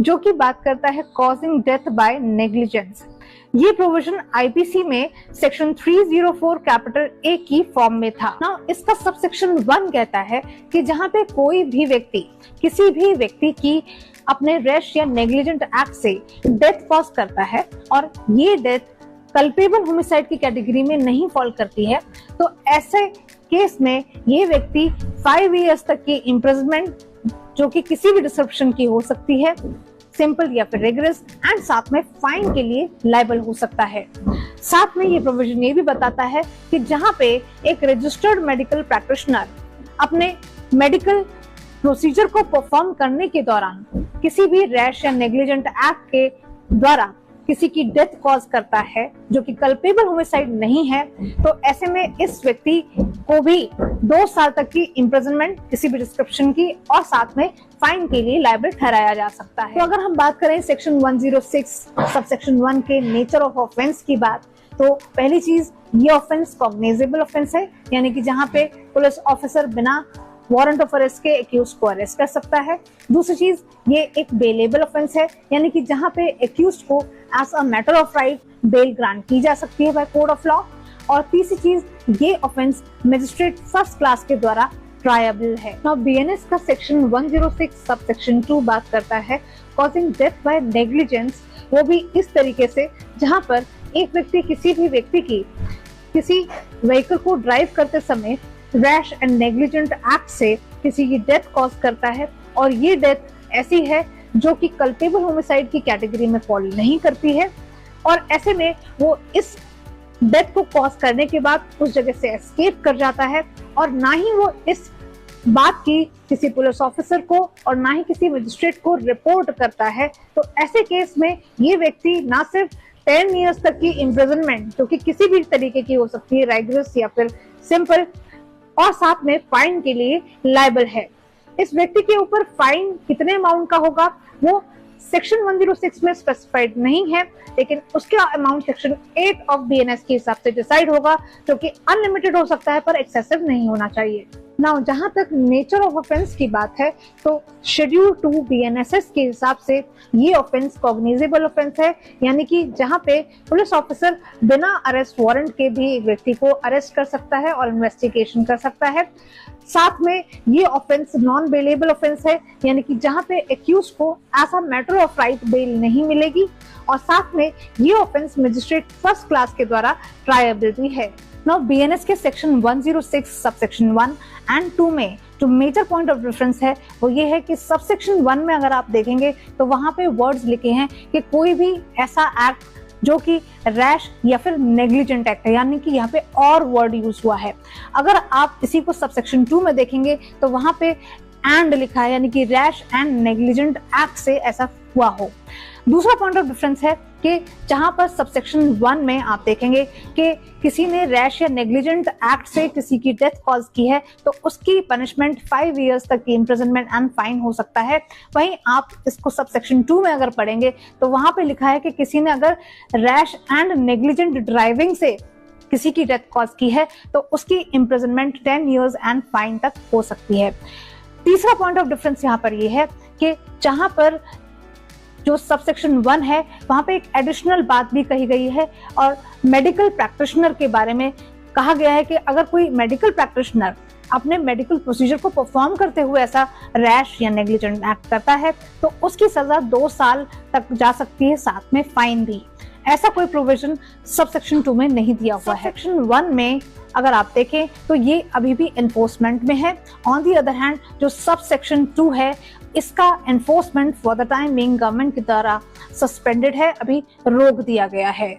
जो कि बात करता है कॉजिंग डेथ बाय नेग्लिजेंस। ये प्रोविजन आईपीसी में सेक्शन 304 कैपिटल ए की फॉर्म में था। ना इसका सब सेक्शन 1 कहता है कि जहां पे कोई भी व्यक्ति किसी भी व्यक्ति की अपने रैश या नेग्लिजेंट एक्ट से डेथ कॉज करता है और ये डेथ कल्पेबल होमिसाइड की कैटेगरी में नहीं फॉल करती है, तो ऐसे केस में ये व्यक्ति 5 इयर्स तक की इम्प्रिजनमेंट, जो कि किसी भी डिस्क्रिप्शन की हो सकती है, सिंपल या फिर रिगरस, एंड साथ में फाइन के लिए लायबल हो सकता है। साथ में ये प्रोविजन ये भी बताता है कि जहां पे एक रजिस्टर्ड मेडिकल प्रैक्टिशनर अपने मेडिकल प्रोसीजर को परफॉर्म करने के दौरान किसी भी रैश या नेग्लिजेंट एक्ट के द्वारा किसी की डेथ कॉज करता है जो कि कल्पेबल होमिसाइड नहीं है, तो ऐसे में इस व्यक्ति को भी 2 साल तक की इम्प्रिजनमेंट किसी भी डिस्क्रिप्शन की और साथ में फाइन के लिए लायबल ठहराया जा सकता है। तो अगर हम बात करें सेक्शन 106 सबसेक्शन 1 के नेचर ऑफ ऑफेंस की बात, तो पहली चीज ये ऑफेंस कॉग्निजेबल ऑफेंस है, यानी कि जहां पे पुलिस ऑफिसर बिना वारंट ऑफ अरेस्ट के एक्यूज को अरेस्ट कर सकता है। दूसरी चीज ये एक बेलेबल ऑफेंस है, यानी कि जहां पे एक्यूज को as a matter of right bail grant की जा सकती है बाय कोड ऑफ लॉ। और तीसरी चीज ये ऑफेंस मजिस्ट्रेट फर्स्ट क्लास के द्वारा ट्रायबल है। नाउ बीएनएस का सेक्शन 106 सबसेक्शन 2 बात करता है कॉजिंग डेथ बाय नेग्लिजेंस, वो भी इस तरीके से जहां पर एक व्यक्ति किसी भी व्यक्ति की किसी व्हीकल को ड्राइव करते समय रैश एंड नेग्लिजेंट एक्ट से किसी की डेथ कॉज करता है और ये डेथ ऐसी है जो कि कल्पेबल होमिसाइड की कैटेगरी में फॉल नहीं करती है, और ऐसे में वो इस डेथ को कॉज करने के बाद उस जगह से एस्केप कर जाता है और ना ही वो इस बात की किसी पुलिस ऑफिसर को और ना ही किसी मजिस्ट्रेट को रिपोर्ट करता है। तो ऐसे केस में ये व्यक्ति ना सिर्फ 10 इयर्स तक की इम्प्रिजनमेंट, जो कि किसी भी तरीके की हो सकती है, राइगरस या फिर सिंपल, और साथ में फाइन के लिए लायबल है। इस व्यक्ति के ऊपर फाइन कितने अमाउंट का होगा वो सेक्शन 106 में स्पेसिफाइड नहीं है, लेकिन उसका अमाउंट सेक्शन 8 ऑफ बीएनएस के हिसाब से डिसाइड होगा, जो कि अनलिमिटेड हो सकता है पर एक्सेसिव नहीं होना चाहिए। नाउ जहां तक नेचर ऑफ ऑफेंस की बात है, तो शेड्यूल 2 बीएनएसएस के हिसाब से ये ऑफेंस कॉग्निजेबल ऑफेंस है, यानी कि जहां पे पुलिस ऑफिसर बिना अरेस्ट वारंट के भी एक व्यक्ति को अरेस्ट कर सकता है और इन्वेस्टिगेशन कर सकता है। साथ में ये ऑफेंस नॉन बेलेबल ऑफेंस है, यानी कि जहां पे एक्यूज को as a matter of right bail नहीं मिलेगी, और साथ में ये ऑफेंस मजिस्ट्रेट फर्स्ट क्लास के द्वारा ट्रायबल भी है। नाउ बीएनएस के सेक्शन 106 सबसेक्शन 1 एंड 2 में जो मेजर पॉइंट ऑफ डिफरेंस है वो ये है कि सबसेक्शन 1 में अगर आप देखेंगे तो वहां पे वर्ड्स लिखे हैं कि कोई भी ऐसा एक्ट जो कि रैश या फिर नेग्लिजेंट एक्ट है, यानी कि यहाँ पे और वर्ड यूज हुआ है। अगर आप इसी को सबसेक्शन 2 में देखेंगे तो वहां पे एंड लिखा है, यानी कि रैश एंड नेग्लिजेंट एक्ट से ऐसा हुआ हो। दूसरा पॉइंट ऑफ डिफरेंस है कि जहां पर सबसेक्शन 1 में आप देखेंगे कि किसी ने रैश या नेग्लिजेंट एक्ट से किसी की डेथ कॉज की है तो उसकी पनिशमेंट 5 इयर्स तक की इम्प्रिजनमेंट एंड फाइन हो सकता है। वहीं आप इसको सबसेक्शन 2 में अगर पढ़ेंगे तो वहां पे लिखा है कि किसी ने अगर रैश एंड नेग्लिजेंट ड्राइविंग से किसी की डेथ कॉज की है तो उसकी इम्प्रिजनमेंट 10 इयर्स एंड फाइन तक हो सकती है। तीसरा पॉइंट ऑफ डिफरेंस यहाँ पर यह है कि जहां पर जो सबसेक्शन 1 है वहां पे एक एडिशनल बात भी कही गई है और मेडिकल प्रैक्टिशनर के बारे में कहा गया है कि अगर कोई मेडिकल प्रैक्टिशनर अपने मेडिकल प्रोसीजर को परफॉर्म करते हुए ऐसा रैश या नेग्लिजेंट एक्ट करता है तो उसकी सजा 2 साल तक जा सकती है, साथ में फाइन भी। ऐसा कोई प्रोविजन सबसेक्शन 2 में नहीं दिया हुआ है। सेक्शन 1 में अगर आप देखें तो ये अभी भी एनफोर्समेंट में है। ऑन दी अदर हैंड जो सबसेक्शन 2 है इसका enforcement for the time being government के द्वारा सस्पेंडेड है, अभी रोक दिया गया है।